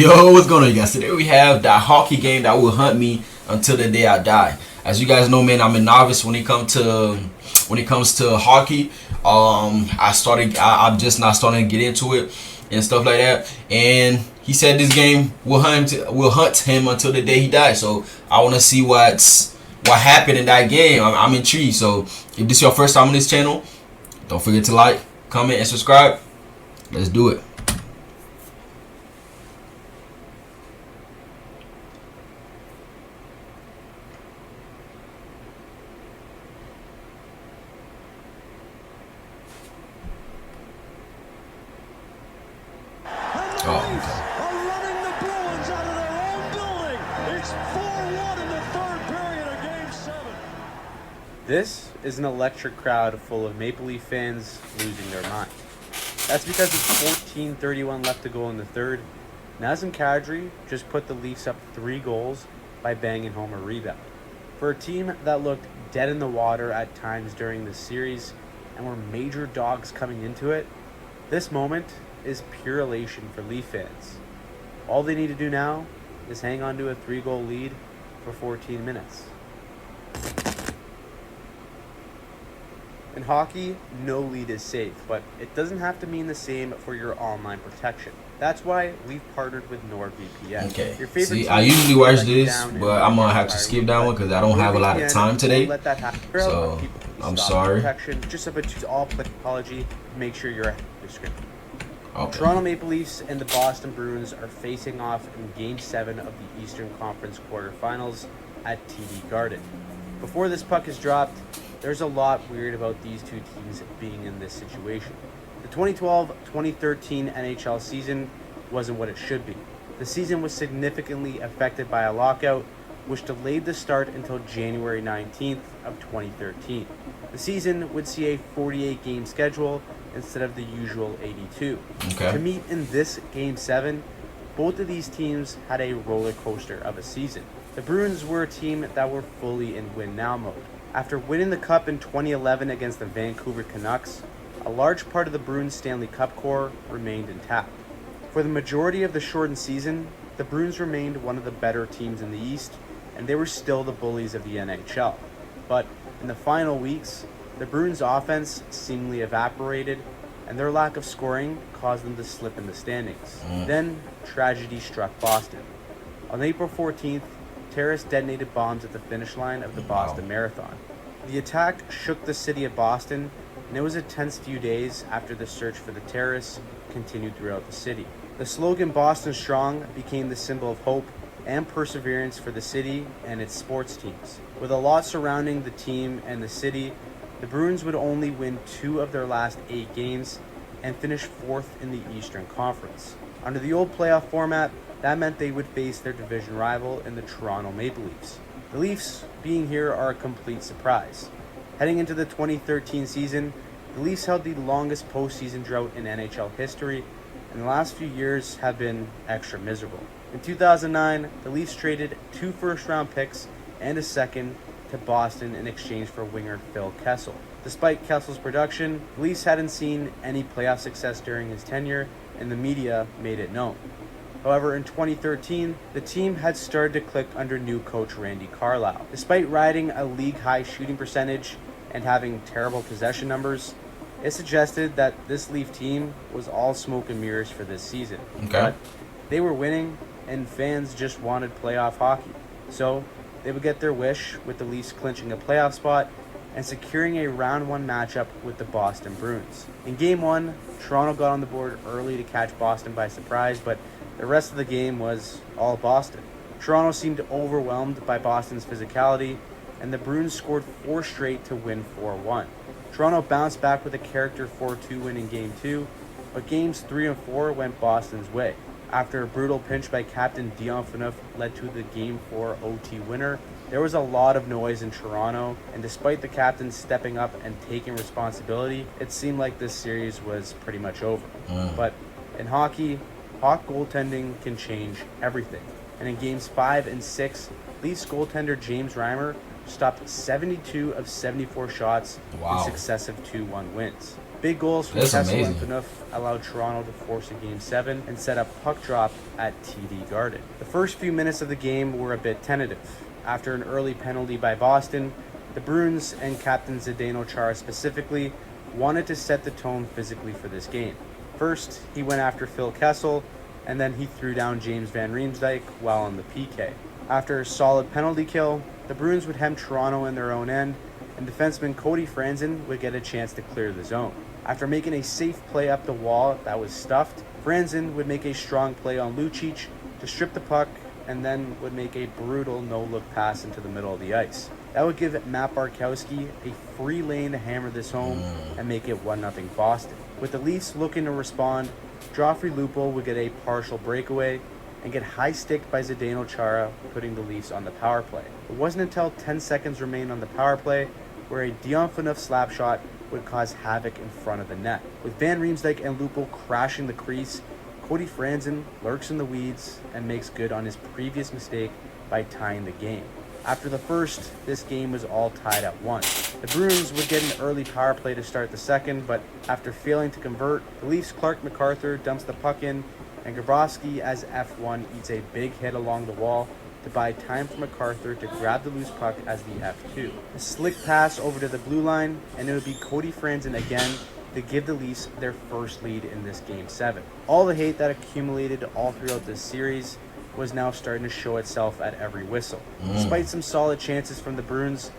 Yo, what's going on, you guys? Today we have that hockey game that will hunt me until the day I die. As you guys know, man, I'm a novice when it comes to hockey. I'm just not starting to get into it and stuff like that. And he said this game will hunt him until the day he dies. So I want to see what happened in that game. I'm intrigued. So if this is your first time on this channel, don't forget to like, comment, and subscribe. Let's do it. Are running the Bruins out of their own building. It's 4-1 in the third period of Game 7. This is an electric crowd full of Maple Leaf fans losing their mind. That's because it's 14:31 left to go in the third. Nazem Kadri just put the Leafs up 3 goals by banging home a rebound. For a team that looked dead in the water at times during this series and were major dogs coming into it, this moment is pure elation for Leaf fans. All they need to do now is hang on to a 3-goal lead for 14 minutes. In hockey, no lead is safe, but it doesn't have to mean the same for your online protection. That's why we've partnered with NordVPN. Okay. See, I usually watch this, but I'm gonna have to skip that one because I don't have a lot of time today. So I'm sorry. Just up to all apology. Make sure you're ahead of the script. Okay. Toronto Maple Leafs and the Boston Bruins are facing off in Game 7 of the Eastern Conference quarterfinals at TD Garden. Before this puck is dropped, there's a lot weird about these two teams being in this situation. The 2012-2013 NHL season wasn't what it should be. The season was significantly affected by a lockout, which delayed the start until January 19th of 2013. The season would see a 48-game schedule instead of the usual 82. Okay. To meet in this Game 7, both of these teams had a roller coaster of a season. The Bruins were a team that were fully in win-now mode. After winning the Cup in 2011 against the Vancouver Canucks, a large part of the Bruins Stanley Cup core remained intact. For the majority of the shortened season, the Bruins remained one of the better teams in the East, and they were still the bullies of the NHL. But in the final weeks, the Bruins' offense seemingly evaporated, and their lack of scoring caused them to slip in the standings. Then, tragedy struck Boston. On April 14th, terrorists detonated bombs at the finish line of the Boston Marathon. The attack shook the city of Boston, and it was a tense few days after the search for the terrorists continued throughout the city. The slogan "Boston Strong" became the symbol of hope and perseverance for the city and its sports teams. With a lot surrounding the team and the city, the Bruins would only win 2 of their last 8 games and finish 4th in the Eastern Conference. Under the old playoff format, that meant they would face their division rival in the Toronto Maple Leafs. The Leafs being here are a complete surprise. Heading into the 2013 season, the Leafs held the longest postseason drought in NHL history, and the last few years have been extra miserable. In 2009, the Leafs traded 2 first-round picks and a second to Boston in exchange for winger Phil Kessel. Despite Kessel's production, the Leafs hadn't seen any playoff success during his tenure, and the media made it known. However, in 2013, the team had started to click under new coach Randy Carlyle. Despite riding a league-high shooting percentage and having terrible possession numbers, it suggested that this Leaf team was all smoke and mirrors for this season. Okay. But they were winning, and fans just wanted playoff hockey. So they would get their wish with the Leafs clinching a playoff spot and securing a round 1 matchup with the Boston Bruins. In Game 1, Toronto got on the board early to catch Boston by surprise, but the rest of the game was all Boston. Toronto seemed overwhelmed by Boston's physicality, and the Bruins scored 4 straight to win 4-1. Toronto bounced back with a character 4-2 win in Game 2, but Games 3 and 4 went Boston's way. After a brutal pinch by captain Dion Phaneuf led to the Game 4 OT winner, there was a lot of noise in Toronto, and despite the captain stepping up and taking responsibility, it seemed like this series was pretty much over. But in hockey, hot goaltending can change everything. And in Games 5 and 6, Leafs goaltender James Reimer stopped 72 of 74 shots in successive 2-1 wins. Big goals from That's Kessel amazing. and Phaneuf allowed Toronto to force a Game 7 and set up puck drop at TD Garden. The first few minutes of the game were a bit tentative. After an early penalty by Boston, the Bruins and captain Zdeno Chara specifically wanted to set the tone physically for this game. First, he went after Phil Kessel, and then he threw down James Van Riemsdyk while on the PK. After a solid penalty kill, the Bruins would hem Toronto in their own end, and defenseman Cody Franzen would get a chance to clear the zone. After making a safe play up the wall that was stuffed, Franzen would make a strong play on Lucic to strip the puck and then would make a brutal no-look pass into the middle of the ice. That would give Matt Barkowski a free lane to hammer this home and make it 1-0 Boston. With the Leafs looking to respond, Joffrey Lupul would get a partial breakaway and get high-sticked by Zdeno Chara, putting the Leafs on the power play. It wasn't until 10 seconds remained on the power play where a Dion Phaneuf slap shot would cause havoc in front of the net. With Van Riemsdyk and Lupul crashing the crease, Cody Franzen lurks in the weeds and makes good on his previous mistake by tying the game. After the first, this game was all tied at 1. The Bruins would get an early power play to start the second, but after failing to convert, the Leafs' Clark MacArthur dumps the puck in, and Grabowski as F1 eats a big hit along the wall to buy time for MacArthur to grab the loose puck as the F2. A slick pass over to the blue line, and it would be Cody Franzen again to give the Leafs their first lead in this Game 7. All the hate that accumulated all throughout this series was now starting to show itself at every whistle. Despite some solid chances from the Bruins,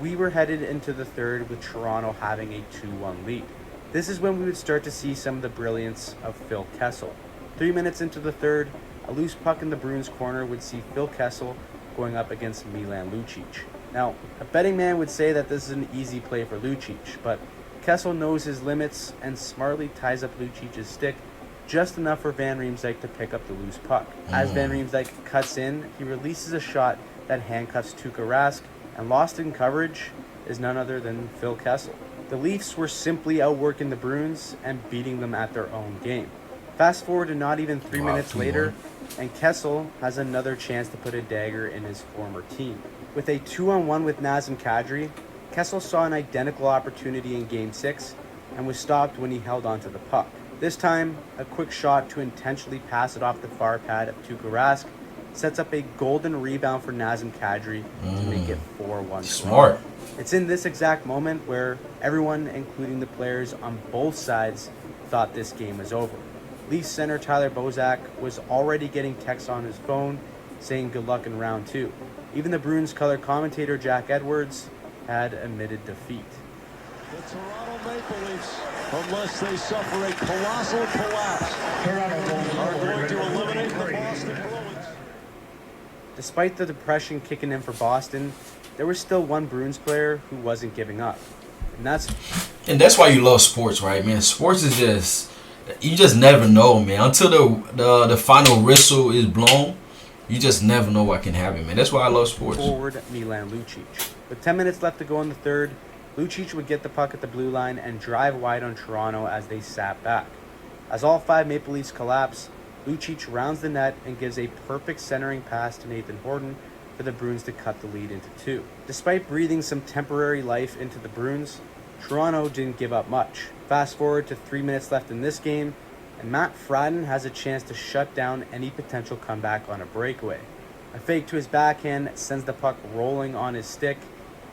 we were headed into the third with Toronto having a 2-1 lead. This is when we would start to see some of the brilliance of Phil Kessel. 3 minutes into the third, a loose puck in the Bruins corner would see Phil Kessel going up against Milan Lucic. Now, a betting man would say that this is an easy play for Lucic, but Kessel knows his limits and smartly ties up Lucic's stick just enough for Van Riemsdyk to pick up the loose puck. As Van Riemsdyk cuts in, he releases a shot that handcuffs Tuukka Rask, and lost in coverage is none other than Phil Kessel. The Leafs were simply outworking the Bruins and beating them at their own game. Fast forward to not even 3 minutes later, and Kessel has another chance to put a dagger in his former team. With a 2-on-1 with Nazem Kadri, Kessel saw an identical opportunity in Game 6 and was stopped when he held onto the puck. This time, a quick shot to intentionally pass it off the far pad of Tuukka Rask sets up a golden rebound for Nazem Kadri to make it 4-1. Smart. It's in this exact moment where everyone, including the players on both sides, thought this game was over. Leafs center Tyler Bozak was already getting texts on his phone saying good luck in round 2. Even the Bruins color commentator Jack Edwards had admitted defeat. The Toronto Maple Leafs, unless they suffer a colossal collapse, are going to eliminate the Boston Bruins. Despite the depression kicking in for Boston, there was still one Bruins player who wasn't giving up. And that's why you love sports, right, man? Sports is just, you just never know, man. Until the final whistle is blown, you just never know what can happen, man. That's why I love sports. Forward Milan Lucic. With 10 minutes left to go in the third, Lucic would get the puck at the blue line and drive wide on Toronto as they sat back. As all 5 Maple Leafs collapse, Lucic rounds the net and gives a perfect centering pass to Nathan Horton for the Bruins to cut the lead into 2. Despite breathing some temporary life into the Bruins, Toronto didn't give up much. Fast forward to 3 minutes left in this game, and Matt Fradden has a chance to shut down any potential comeback on a breakaway. A fake to his backhand sends the puck rolling on his stick,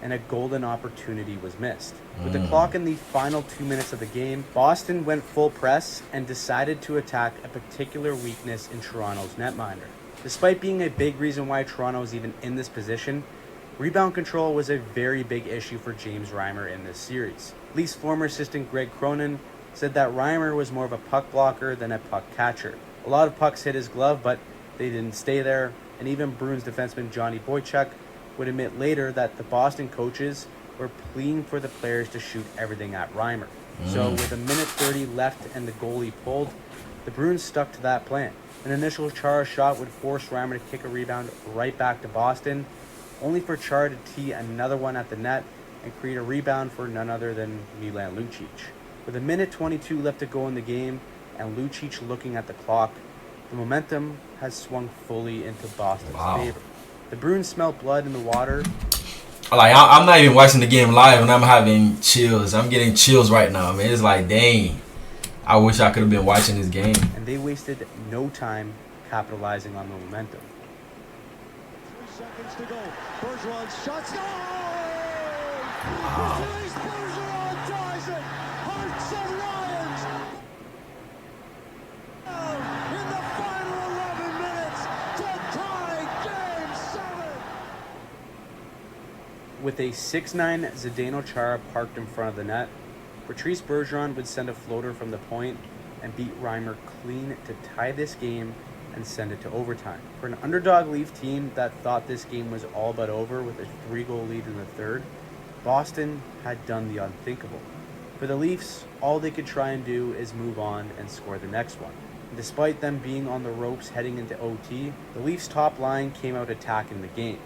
and a golden opportunity was missed. With the clock in the final 2 minutes of the game, Boston went full press and decided to attack a particular weakness in Toronto's netminder. Despite being a big reason why Toronto was even in this position, rebound control was a very big issue for James Reimer in this series. Leafs former assistant Greg Cronin said that Reimer was more of a puck blocker than a puck catcher. A lot of pucks hit his glove, but they didn't stay there, and even Bruins defenseman Johnny Boychuk would admit later that the Boston coaches were pleading for the players to shoot everything at Reimer. So with a minute 30 left and the goalie pulled, the Bruins stuck to that plan. An initial Chara shot would force Reimer to kick a rebound right back to Boston, only for Chara to tee another one at the net and create a rebound for none other than Milan Lucic. With a minute 22 left to go in the game and Lucic looking at the clock, the momentum has swung fully into Boston's favor. The Bruins smelled blood in the water. like I'm not even watching the game live and I'm having chills. I'm getting chills right now, man. It's like, dang, I wish I could have been watching this game. And they wasted no time capitalizing on the momentum. 3 seconds to go. Bergeron shots. Oh! Wow. Bergeron ties it. Hearts and Lions. In the final 11 minutes to tie Game 7. With a 6'9" Zdeno Chara parked in front of the net, Patrice Bergeron would send a floater from the point and beat Reimer clean to tie this game and send it to overtime. For an underdog Leaf team that thought this game was all but over with a 3-goal lead in the third, Boston had done the unthinkable. For the Leafs, all they could try and do is move on and score the next one. And despite them being on the ropes heading into OT, the Leafs' top line came out attacking the game.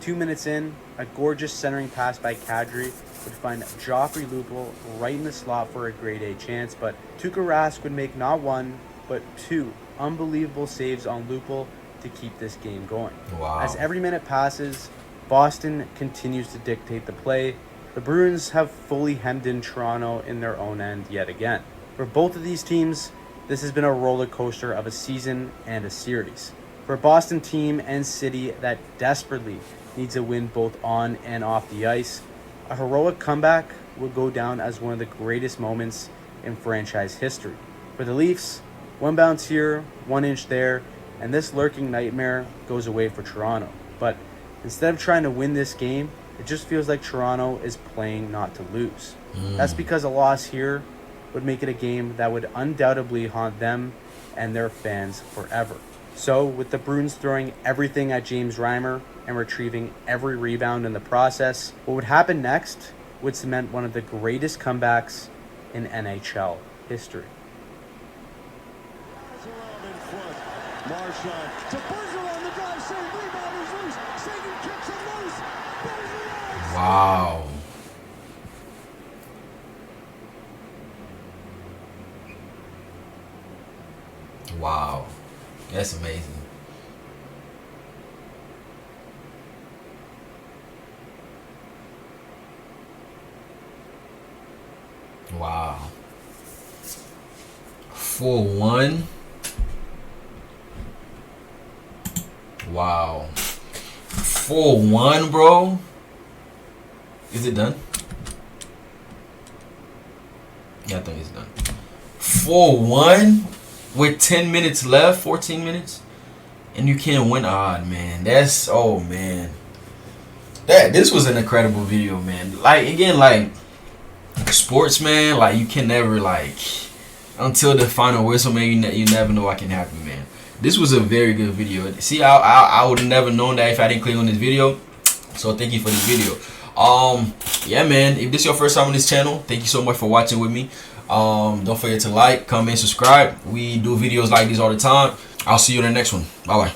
2 minutes in, a gorgeous centering pass by Kadri would find Joffrey Lupul right in the slot for a grade A chance, but Tuukka Rask would make not one, but 2 unbelievable saves on Lupul to keep this game going. Wow. As every minute passes, Boston continues to dictate the play. The Bruins have fully hemmed in Toronto in their own end yet again. For both of these teams, this has been a roller coaster of a season and a series. For a Boston team and city that desperately needs a win both on and off the ice, a heroic comeback will go down as one of the greatest moments in franchise history. For the Leafs, 1 bounce here, 1 inch there, and this lurking nightmare goes away for Toronto. But instead of trying to win this game, it just feels like Toronto is playing not to lose. That's because a loss here would make it a game that would undoubtedly haunt them and their fans forever. So, with the Bruins throwing everything at James Reimer and retrieving every rebound in the process, what would happen next would cement one of the greatest comebacks in NHL history. Around in front. Marchand to Bergeron. The drive, save, rebound is loose. Sagan kicks him loose. Bergeron. Wow. Wow. That's amazing. Wow. 4-1. Wow. 4-1, bro. Is it done? Yeah, I think it's done. 4-1 with 10 minutes left, 14 minutes, and you can't win. Man, that's, oh man, this was an incredible video, man. Like, again, like, sports, man, like, you can never, like, until the final whistle, man, you never know what can happen, man. This was a very good video. See, I would have never known that if I didn't click on this video. So thank you for this video. Yeah, man, if this is your first time on this channel, thank you so much for watching with me. Don't forget to like, comment, subscribe. We do videos like this all the time. I'll see you in the next one. Bye bye.